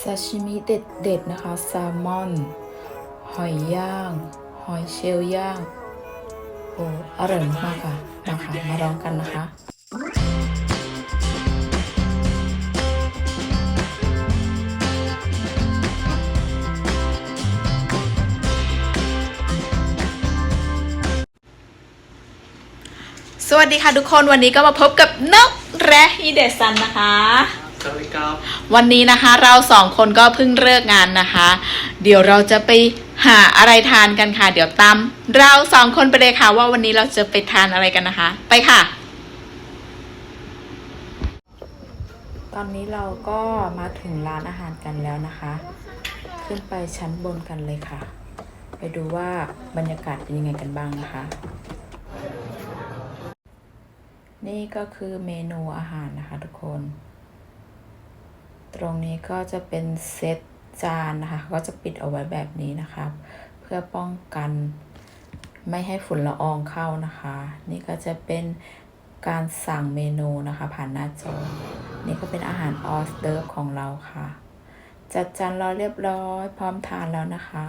ซาชิมิเด็ดๆนะคะแซลมอนหอยย่างหอยเชลล์ย่างโอ้อร่อยมากค่ะมาค่ะมาลองกันนะคะสวัสดีค่ะทุกคนวันนี้ก็มาพบกับนกและฮิเดซันนะคะสวัสดีครับวันนี้นะคะเราสองคนก็เพิ่งเลิกงานนะคะเดี๋ยวเราจะไปหาอะไรทานกันค่ะเดี๋ยวตามเราสองคนไปเลยค่ะว่าวันนี้เราจะไปทานอะไรกันนะคะไปค่ะตอนนี้เราก็มาถึงร้านอาหารกันแล้วนะคะขึ้นไปชั้นบนกันเลยค่ะไปดูว่าบรรยากาศเป็นยังไงกันบ้างนะคะนี่ก็คือเมนูอาหารนะคะทุกคนตรงนี้ก็จะเป็นเซตจานนะคะก็จะปิดเอาไว้แบบนี้นะคะเพื่อป้องกันไม่ให้ฝุ่นละอองเข้านะคะนี่ก็จะเป็นการสั่งเมนูนะคะผ่านหน้าจอนี่ก็เป็นอาหารออสเดิร์ฟของเราค่ะจัดจานรอเรียบร้อยพร้อมทานแล้วนะคะ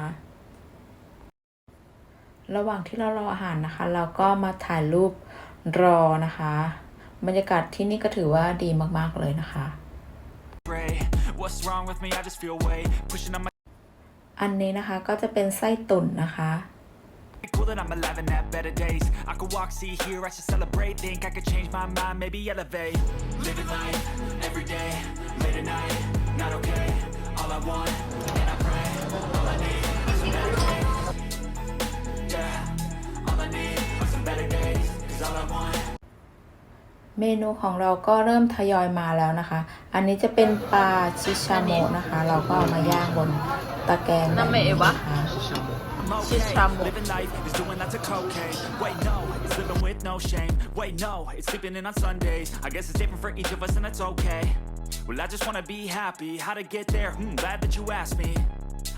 ระหว่างที่เรารออาหารนะคะเราก็มาถ่ายรูปรอนะคะบรรยากาศที่นี่ก็ถือว่าดีมากๆเลยนะคะอันนี้นะคะก็จะเป็นไส้ตุ๋นนะคะเมนูของเราก็เริ่มทยอยมาแล้วนะคะอันนี้จะเป็นปลาชิชาโมะนะคะเราก็เอามาย่างบนตะแกรงแบบนี้นะคะชิชาโมะ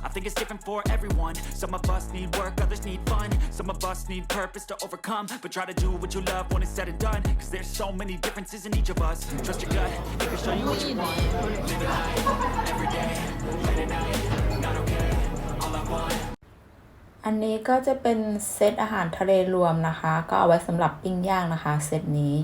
I think it's different for everyone. Some of us need work, others need fun. Some of us need purpose to overcome. But try to do what you love when it's said and done. Cause there's so many differences in each of us. Trust your gut, it can show you what you want. Live it life, every day, late at night, not okay, all I want. อันนี้ก็จะเป็นเซตอาหารทะเลรวมนะคะก็เอาไว้สำหรับปิ้งย่างนะคะเซตนี้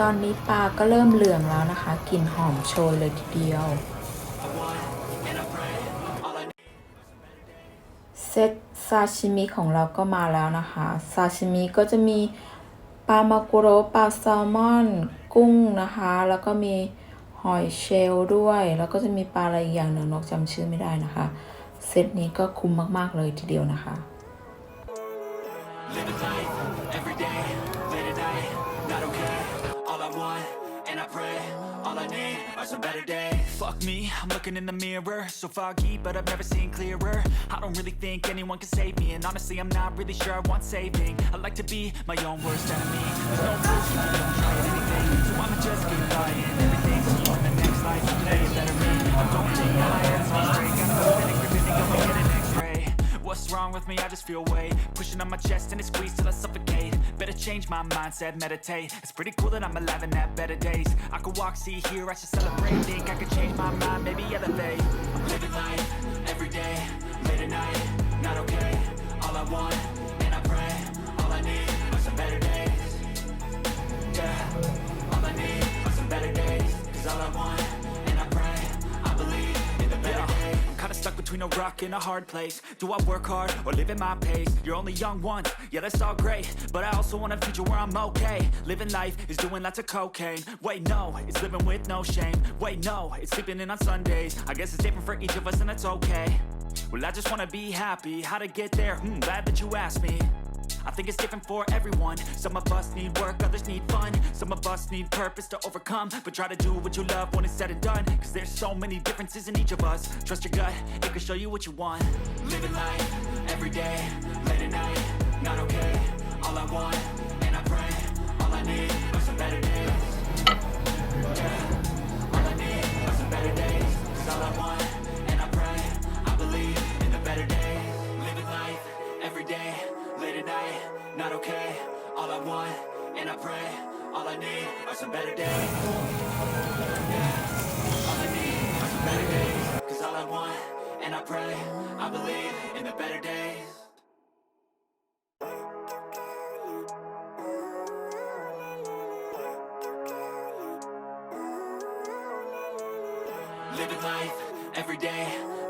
ตอนนี้ปลาก็เริ่มเหลืองแล้วนะคะกลิ่นหอมโชยเลยทีเดียวเซตซาชิมิของเราก็มาแล้วนะคะซาชิมิก็จะมีปลามากุโระปลาแซลมอนกุ้งนะคะแล้วก็มีหอยเชลล์ด้วยแล้วก็จะมีปลาอะไรอย่างหนึ่งนกจำชื่อไม่ได้นะคะเซตนี้ก็คุ้มมากๆเลยทีเดียวนะคะSome better days. Fuck me, I'm looking in the mirror. So foggy, but I've never seen clearer. I don't really think anyone can save me. And honestly, I'm not really sure I want saving. I like to be my own worst enemy. There's no proof if you don't try anything. So I'ma just keep buying everything. See you in the next life, play it better me. I'm going to my head's on straight. Gotta move it and grip it and go and get an x-ray. What's wrong with me? I just feel weight pushing on my chest and it squeezes till I suffocate. Better change my mindset, meditate. It's pretty cool that I'm alive and have better days. I could walk, see, hear, I should celebrate. Think I could change my mind, maybe elevate. I'm living life, every day, late at night, not okay. All I want, and I pray, all I need are some better days. Yeah, all I need are some better days. Cause all I want, and I pray, I believe in the better days. I'm kinda stuck between a rock and a hard place. Do I work hard or live at my pace? You're only young once, yeah that's all great. But I also want a future where I'm okay. Living life is doing lots of cocaine. Wait no, it's living with no shame. Wait no, it's sleeping in on Sundays. I guess it's different for each of us and that's okay. Well I just wanna be happy, how to get there? Glad that you asked me. I think it's different for everyone. Some of us need work, others need fun. Some of us need purpose to overcome. But try to do what you love when it's said and done. Cause there's so many differences in each of us. Trust your gut, it can show you what you want. Living life, every day, late at night, not okay. All I want, and I pray, all I need are some better days. Yeah, all I need are some better days. Cause all I want, and I pray, I believe in the better days. Living life, every day, late at night, not okay. All I want, and I pray, all I need are some better days. All I need are some better days. 'Cause all I want, and I pray, I believe in the better days. Living life, every day,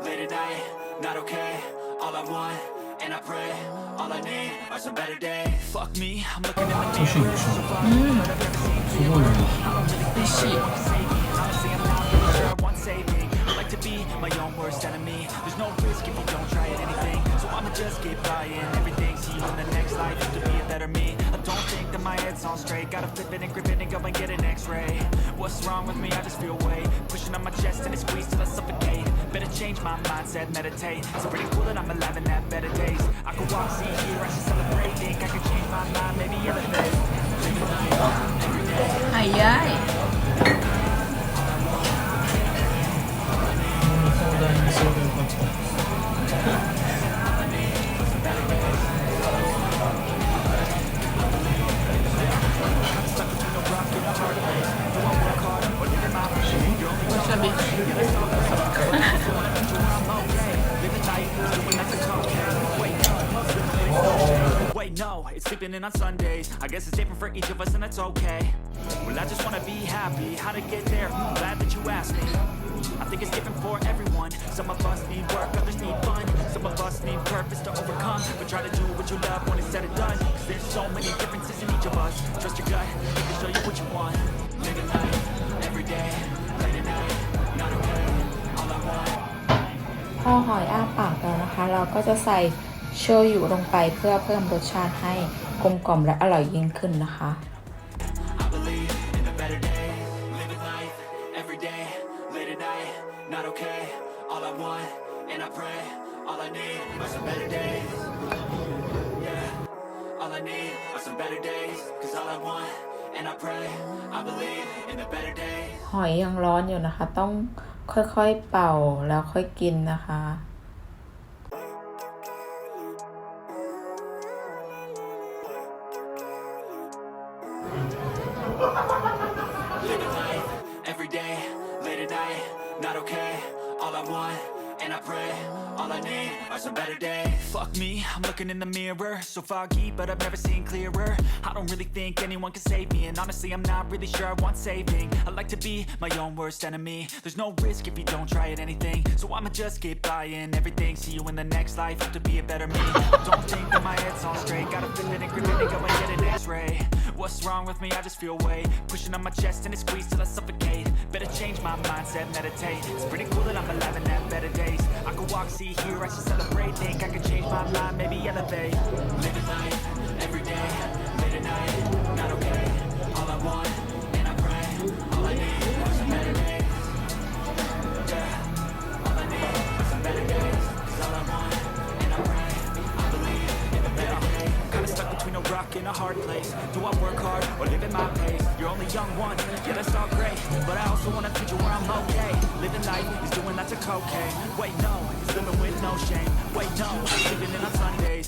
late at night, not okay. All I want, and I pray, all I need are some better days. Fuck me, I'm looking in the mirror. So far, but I've never seen clearer. I don't really think you want to save me. And honestly, I'm not really sure I want saving. I like to be my own worst enemy. There's no risk if you don't try at anything. So I'ma just keep buying everything. See you in the next life, to be a better me. I don't think that my head's on straight. Gotta flip it and grip it and go and get an x-ray. What's wrong with me? I just feel weight pushing on my chest and it squeezes till I suffocate. Better change my mindset, meditate. It's pretty cool that I'm alive and have better days. I could walk, see, hear, I should celebrate. Think I could change my mind, maybe elevate. Living life every day. หายย่าย Wait, no, it's sleeping in on Sundays. I guess it's different for each of us, and that's okay. Well, I just wanna be happy. How to get there? Glad that you asked me. I think it's different for everyone. Some of us need work, others need fun. Some of us need purpose to overcome. But try to do what you love when it's said and done. 'Cause there's so many differences in each of us. Trust your gut, it can show you what you want. Living life every day, late at night, not okay. All I want. พอหอยอ้าปากแล้วนะคะ เราก็จะใส่โชยุลงไปเพื่อเพิ่มรสชาติให้กลมกล่อมและอร่อยยิ่งขึ้นนะคะ I believe in the better days. Living life every day, late at night, not okay. All I want, and I pray, all I need are some better days. Yeah, all I need are some better days. 'Cause all I want, and I pray, I believe in the better days. หอยยังร้อนอยู่นะคะ ต้องค่อยๆเป่าแล้วค่อยกินนะคะ Living life every day, late at night, not okay. All I want, and I pray, all I need are some better days. Fuck me, I'm looking in the mirror, so foggy, but I've never seen clearer. I don't really think anyone can save me, and honestly, I'm not really sure I want saving. I like to be my own worst enemy. There's no risk if you don't try at anything, so I'ma just keep buying everything. See you in the next life, to be a better me. I don't think that my head's on straight. Gotta flip it and grip it and go and get an x-ray. What's wrong with me? I just feel weight pushing on my chest and it squeezes till I suffocate. Better change my mindset, meditate. It's pretty cool that I'm alive and have better days. I could walk, see, hear, I should celebrate. Think I could change my mind, maybe elevate. Living life every day, late at night, not okay. All I want, and I pray, all I need are some better days. Yeah, all I need are some better days. 'Cause all I want, and I pray, I believe in the better days. Kinda stuck between a rock and a hard place. Do I work hard or live at my pace? You're only young once, yeah, that's all great. But I also want a future where I'm okay. Living life is doing lots of cocaine. Wait, no, it's living with no shame. Wait, no, sleeping in on Sundays.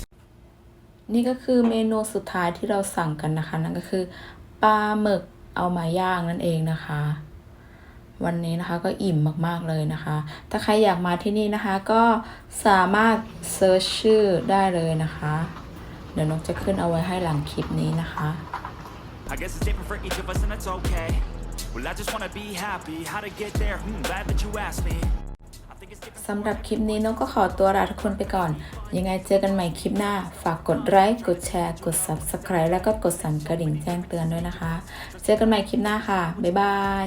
นี่ก็คือเมนูสุดท้ายที่เราสั่งกันนะคะ นั่นก็คือปลาหมึกเอามาย่างนั่นเองนะคะ วันนี้นะคะก็อิ่มมากๆเลยนะคะ ถ้าใครอยากมาที่นี่นะคะ ก็สามารถเซิร์ชชื่อได้เลยนะคะ เดี๋ยวนกจะขึ้นเอาไว้ให้หลังคลิปนี้นะคะ I guess it's different for each of us, and that's okay. Well, I just wanna be happy. How to get there? Glad that you asked me. I think it's different. สำหรับคลิปนี้นกก็ขอตัวลาทุกคนไปก่อน ยังไงเจอกันใหม่คลิปหน้า ฝากกดไลค์ กดแชร์ กด Subscribe แล้วก็กดสั่นกระดิ่งแจ้งเตือนด้วยนะคะ เจอกันใหม่คลิปหน้าค่ะ บ๊ายบาย